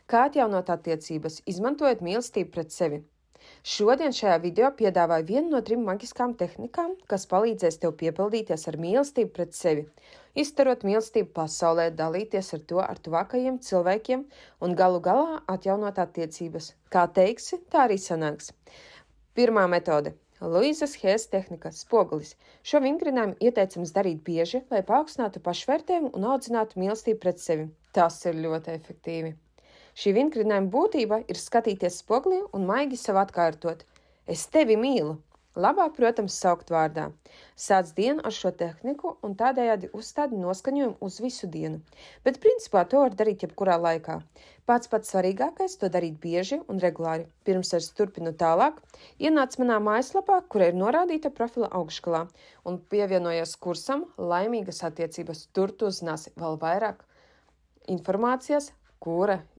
Kā atjaunot attiecības, izmantojot mīlestību pret sevi. Šodien šajā video piedāvāju vienu no 3 magiskām tehnikām, kas palīdzēs tev piepildīties ar mīlestību pret sevi, izstarot mīlestību pasaulē, dalīties ar to ar tuvākajiem cilvēkiem un galu galā atjaunot attiecības. Kā teiksi, tā arī sanāks. Pirmā metode. Luīzas Hēs tehnika – spogulis. Šo vingrinājumu ieteicams darīt bieži, lai paaugstinātu pašvērtējumu un audzinātu mīlestību pret sevi. Tas ir ļoti efektīvi. Šī vingrinājuma būtība ir skatīties spogulī un maigi sev atkārtot. Es tevi mīlu. Labāk, protams, saukt vārdā. Sāc dienu ar šo tehniku un tādējādi uzstādi noskaņojumu uz visu dienu. Bet principā to var darīt jebkurā laikā. Pats svarīgākais to darīt bieži un regulāri. Pirms es turpinu tālāk, ienāc manā mājaslapā, kura ir norādīta profila augšgalā, un pievienojies kursam Laimīgas attiecības. Tur tu uzzināsi vēl vairāk informācijas, kura